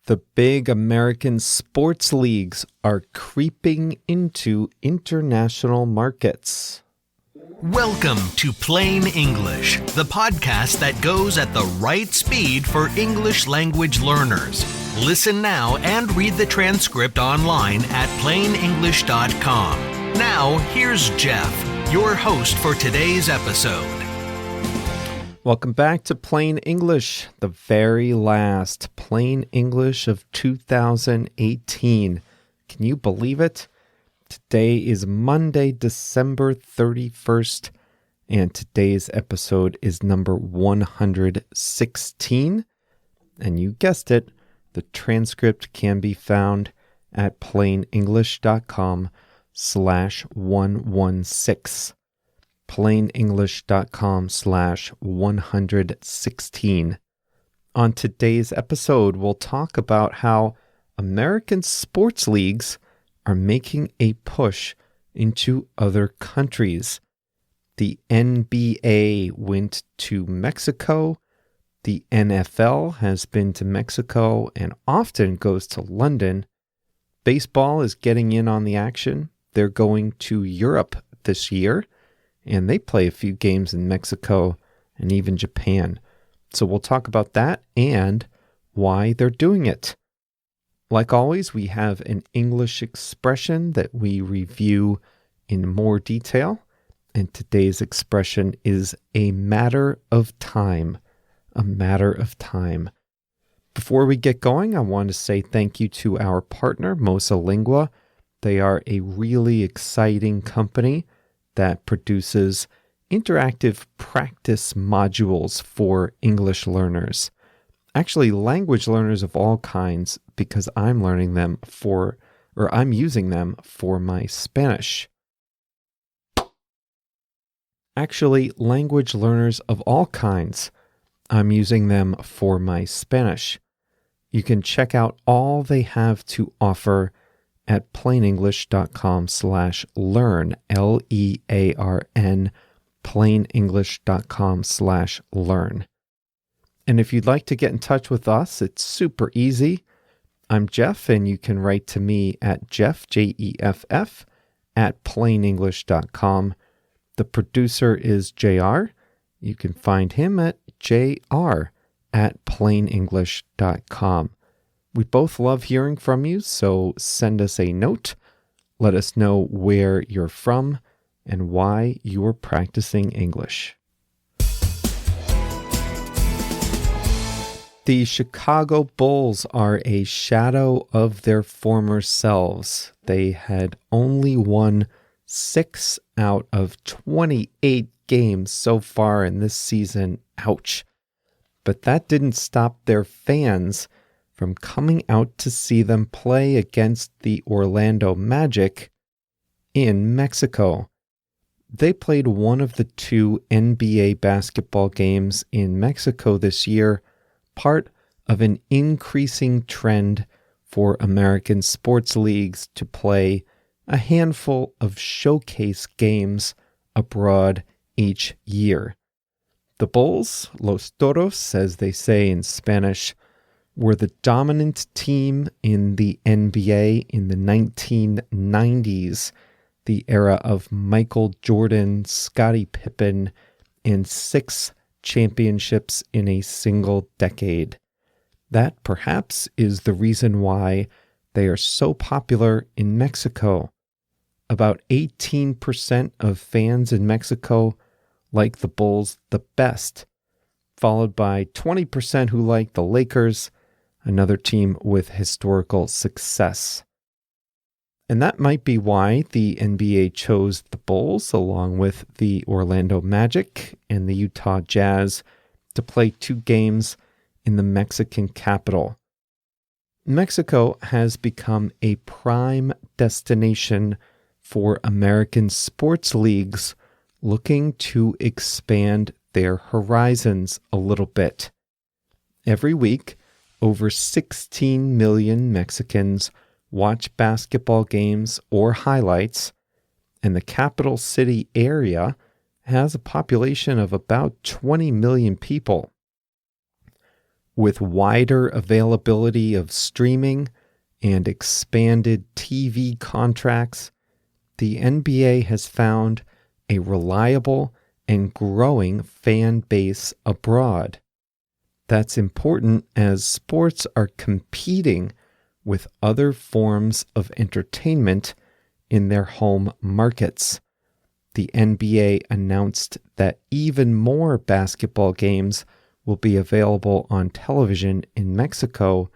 The big American sports leagues are creeping into international markets. Welcome to Plain English, the podcast that goes at the right speed for English language learners. Listen now and read the transcript online at plainenglish.com. Now, here's Jeff, your host for today's episode. Welcome back to Plain English, the very last Plain English of 2018. Can you believe it? Today is Monday, December 31st, and today's episode is number 116. And you guessed it, the transcript can be found at plainenglish.com/116. plainenglish.com/116. On today's episode, we'll talk about how American sports leagues are making a push into other countries. The NBA went to Mexico. The NFL has been to Mexico and often goes to London. Baseball is getting in on the action. They're going to Europe this year, and they play a few games in Mexico and even Japan. So we'll talk about that and why they're doing it. Like always, we have an English expression that we review in more detail. And today's expression is a matter of time. A matter of time. Before we get going, I want to say thank you to our partner, Mosa Lingua. They are a really exciting company that produces interactive practice modules for English learners. Actually, language learners of all kinds, because I'm using them for my Spanish. Actually, language learners of all kinds, I'm using them for my Spanish. You can check out all they have to offer at plainenglish.com/learn, Learn, plainenglish.com/learn. And if you'd like to get in touch with us, it's super easy. I'm Jeff, and you can write to me at Jeff, Jeff, at plainenglish.com. The producer is JR. You can find him at JR at plainenglish.com. We both love hearing from you, so send us a note. Let us know where you're from and why you're practicing English. The Chicago Bulls are a shadow of their former selves. They had only won 6 out of 28 games so far in this season. Ouch. But that didn't stop their fans from coming out to see them play against the Orlando Magic in Mexico. They played one of the 2 NBA basketball games in Mexico this year, part of an increasing trend for American sports leagues to play a handful of showcase games abroad each year. The Bulls, los todos, as they say in Spanish, were the dominant team in the NBA in the 1990s, the era of Michael Jordan, Scottie Pippen, and 6 championships in a single decade. That perhaps is the reason why they are so popular in Mexico. About 18% of fans in Mexico like the Bulls the best, followed by 20% who like the Lakers, another team with historical success. And that might be why the NBA chose the Bulls, along with the Orlando Magic and the Utah Jazz, to play 2 games in the Mexican capital. Mexico has become a prime destination for American sports leagues looking to expand their horizons a little bit. Every week, over 16 million Mexicans watch basketball games or highlights, and the capital city area has a population of about 20 million people. With wider availability of streaming and expanded TV contracts, the NBA has found a reliable and growing fan base abroad. That's important as sports are competing with other forms of entertainment in their home markets. The NBA announced that even more basketball games will be available on television in Mexico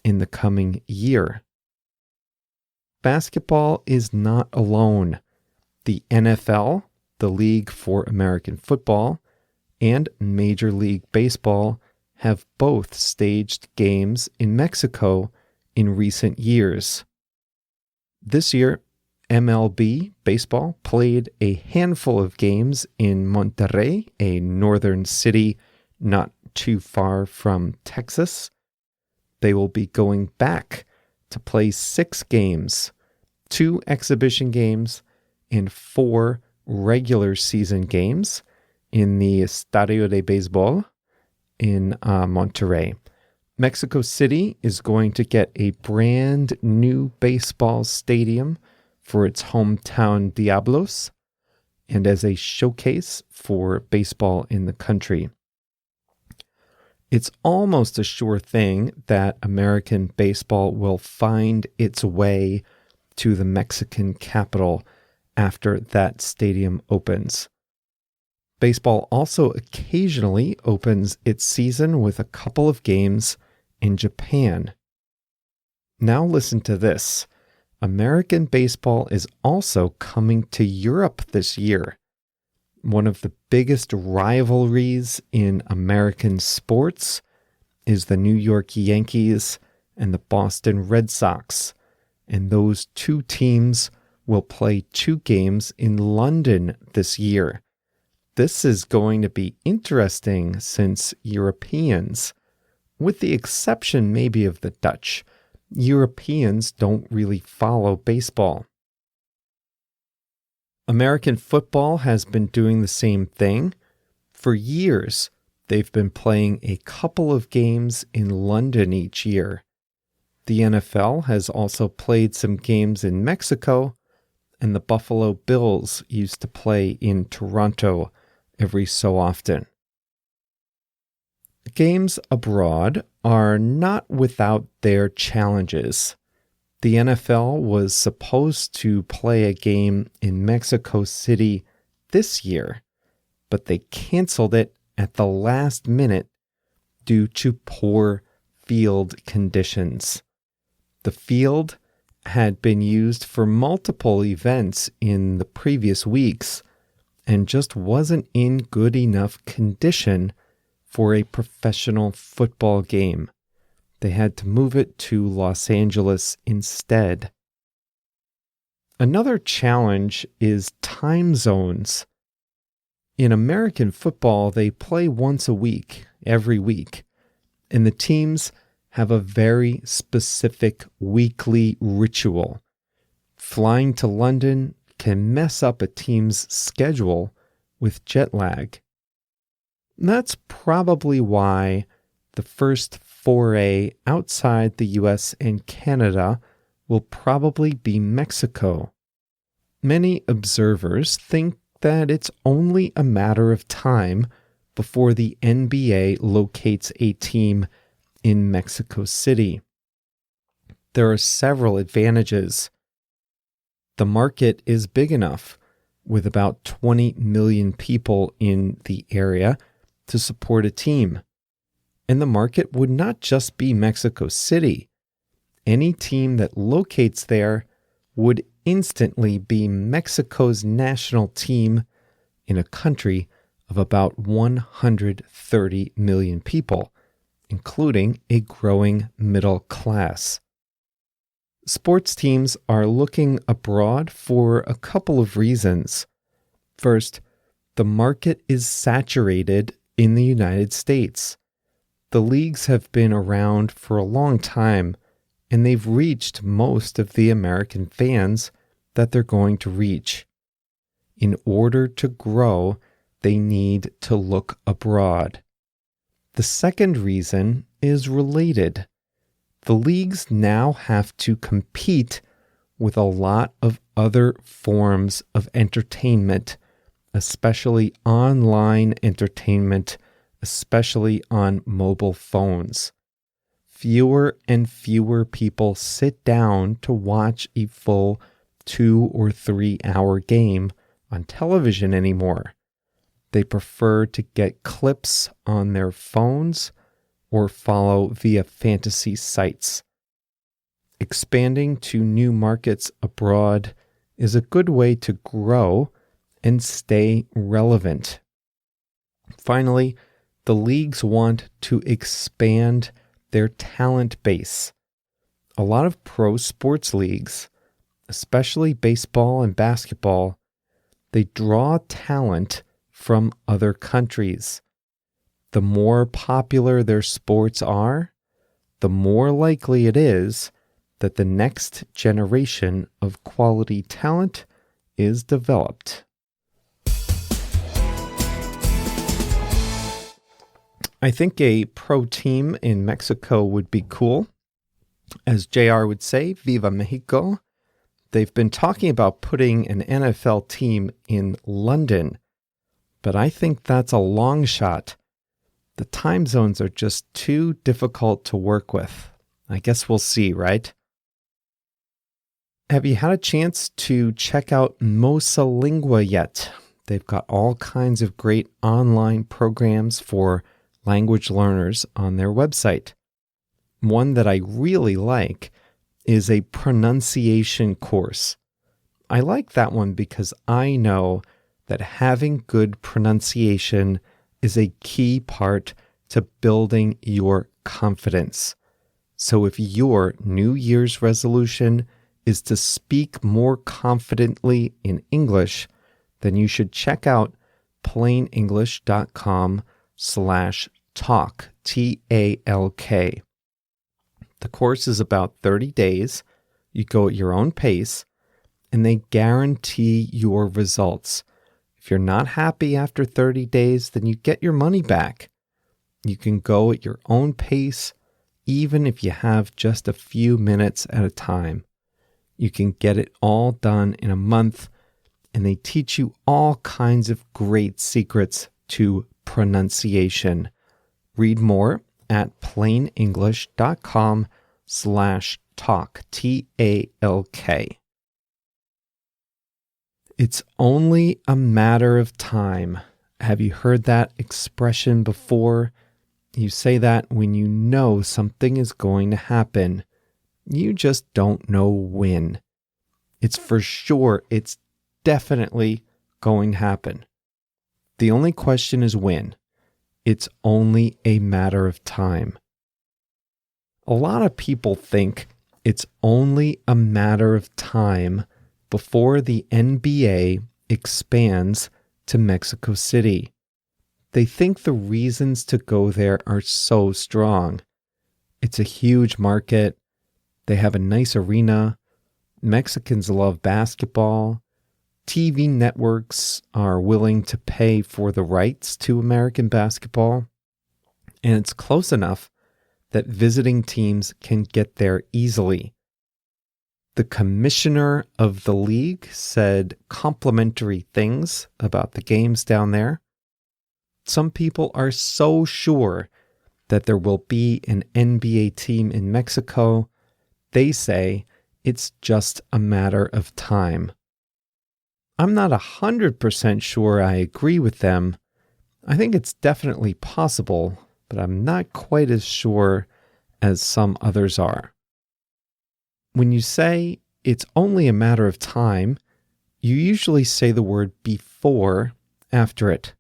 in the coming year. Basketball is not alone. The NFL, the League for American Football, and Major League Baseball have both staged games in Mexico in recent years. This year, MLB Baseball played a handful of games in Monterrey, a northern city not too far from Texas. They will be going back to play 6 games, 2 exhibition games, and 4 regular season games in the Estadio de Béisbol in Monterrey. Mexico City is going to get a brand new baseball stadium for its hometown Diablos and as a showcase for baseball in the country. It's almost a sure thing that American baseball will find its way to the Mexican capital after that stadium opens. Baseball also occasionally opens its season with a couple of games in Japan. Now listen to this. American baseball is also coming to Europe this year. One of the biggest rivalries in American sports is the New York Yankees and the Boston Red Sox, and those 2 teams will play 2 games in London this year. This is going to be interesting since Europeans, with the exception maybe of the Dutch, Europeans don't really follow baseball. American football has been doing the same thing. For years, they've been playing a couple of games in London each year. The NFL has also played some games in Mexico, and the Buffalo Bills used to play in Toronto every so often. Games abroad are not without their challenges. The NFL was supposed to play a game in Mexico City this year, but they canceled it at the last minute due to poor field conditions. The field had been used for multiple events in the previous weeks and just wasn't in good enough condition for a professional football game. They had to move it to Los Angeles instead. Another challenge is time zones. In American football, they play once a week, every week, and the teams have a very specific weekly ritual. Flying to London can mess up a team's schedule with jet lag. That's probably why the first foray outside the US and Canada will probably be Mexico. Many observers think that it's only a matter of time before the NBA locates a team in Mexico City. There are several advantages. The market is big enough, with about 20 million people in the area, to support a team. And the market would not just be Mexico City. Any team that locates there would instantly be Mexico's national team in a country of about 130 million people, including a growing middle class. Sports teams are looking abroad for a couple of reasons. First, the market is saturated in the United States. The leagues have been around for a long time, and they've reached most of the American fans that they're going to reach. In order to grow, they need to look abroad. The second reason is related. The leagues now have to compete with a lot of other forms of entertainment, especially online entertainment, especially on mobile phones. Fewer and fewer people sit down to watch a full 2 or 3 hour game on television anymore. They prefer to get clips on their phones or follow via fantasy sites. Expanding to new markets abroad is a good way to grow and stay relevant. Finally, the leagues want to expand their talent base. A lot of pro sports leagues, especially baseball and basketball, they draw talent from other countries. The more popular their sports are, the more likely it is that the next generation of quality talent is developed. I think a pro team in Mexico would be cool. As JR would say, Viva Mexico. They've been talking about putting an NFL team in London, but I think that's a long shot. The time zones are just too difficult to work with. I guess we'll see, right? Have you had a chance to check out Mosalingua yet? They've got all kinds of great online programs for language learners on their website. One that I really like is a pronunciation course. I like that one because I know that having good pronunciation is a key part to building your confidence. So if your New Year's resolution is to speak more confidently in English, then you should check out plainenglish.com/talk, T-A-L-K. The course is about 30 days. You go at your own pace, and they guarantee your results. If you're not happy after 30 days, then you get your money back. You can go at your own pace, even if you have just a few minutes at a time. You can get it all done in a month, and they teach you all kinds of great secrets to pronunciation. Read more at plainenglish.com/talk, T-A-L-K. It's only a matter of time. Have you heard that expression before? You say that when you know something is going to happen. You just don't know when. It's for sure, it's definitely going to happen. The only question is when. It's only a matter of time. A lot of people think it's only a matter of time before the NBA expands to Mexico City. They think the reasons to go there are so strong. It's a huge market. They have a nice arena. Mexicans love basketball. TV networks are willing to pay for the rights to American basketball. And it's close enough that visiting teams can get there easily. The commissioner of the league said complimentary things about the games down there. Some people are so sure that there will be an NBA team in Mexico, they say it's just a matter of time. I'm not 100% sure I agree with them. I think it's definitely possible, but I'm not quite as sure as some others are. When you say it's only a matter of time, you usually say the word before after it.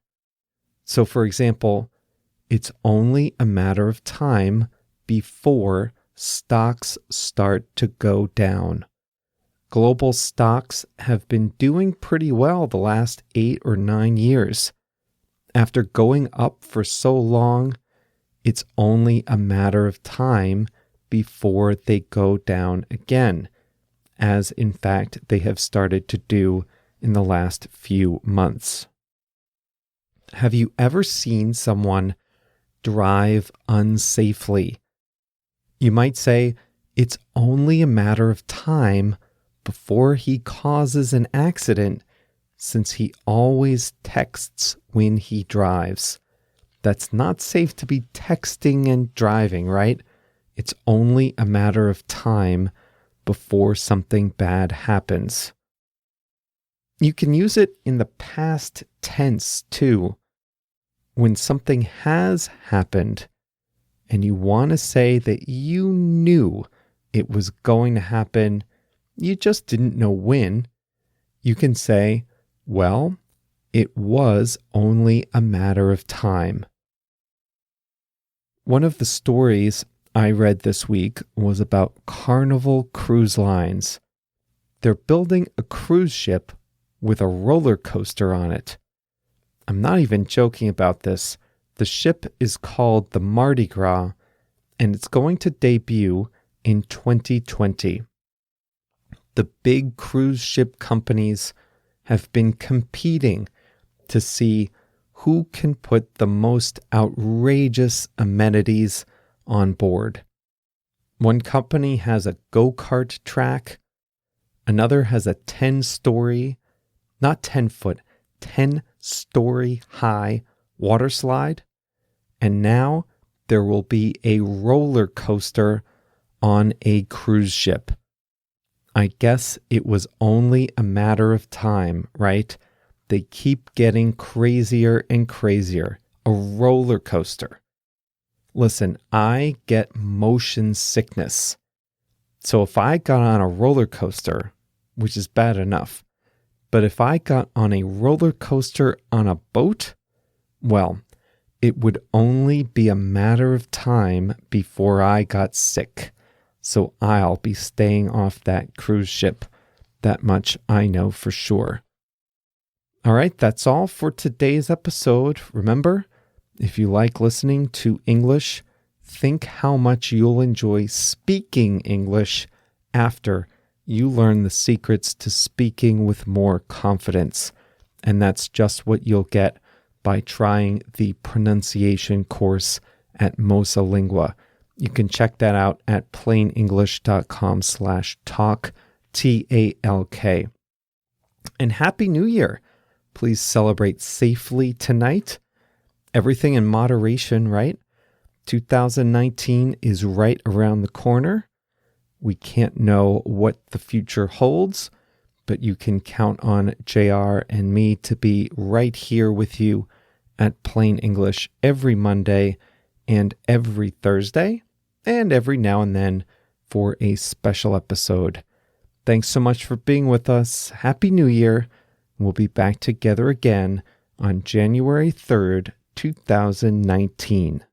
So, for example, it's only a matter of time before stocks start to go down. Global stocks have been doing pretty well the last 8 or 9 years. After going up for so long, it's only a matter of time before they go down again, as in fact they have started to do in the last few months. Have you ever seen someone drive unsafely. You might say, it's only a matter of time before he causes an accident since he always texts when he drives. That's not safe to be texting and driving, right? It's only a matter of time before something bad happens. You can use it in the past tense too. When something has happened and you want to say that you knew it was going to happen, you just didn't know when, you can say, well, it was only a matter of time. One of the stories I read this week was about Carnival Cruise Lines. They're building a cruise ship with a roller coaster on it. I'm not even joking about this. The ship is called the Mardi Gras, and it's going to debut in 2020. The big cruise ship companies have been competing to see who can put the most outrageous amenities on board. One company has a go-kart track. Another has a 10-story, not 10-foot, 10-story high water slide. And now there will be a roller coaster on a cruise ship. I guess it was only a matter of time, right? They keep getting crazier and crazier. A roller coaster. Listen, I get motion sickness. So if I got on a roller coaster, which is bad enough, but if I got on a roller coaster on a boat, well, it would only be a matter of time before I got sick. So I'll be staying off that cruise ship. That much I know for sure. All right, that's all for today's episode. Remember, if you like listening to English, think how much you'll enjoy speaking English after you learn the secrets to speaking with more confidence. And that's just what you'll get by trying the pronunciation course at Mosa Lingua. You can check that out at plainenglish.com/talk, TALK. And Happy New Year. Please celebrate safely tonight. Everything in moderation, right? 2019 is right around the corner. We can't know what the future holds, but you can count on JR and me to be right here with you at Plain English every Monday and every Thursday, and every now and then for a special episode. Thanks so much for being with us. Happy New Year. We'll be back together again on January 3rd, 2019.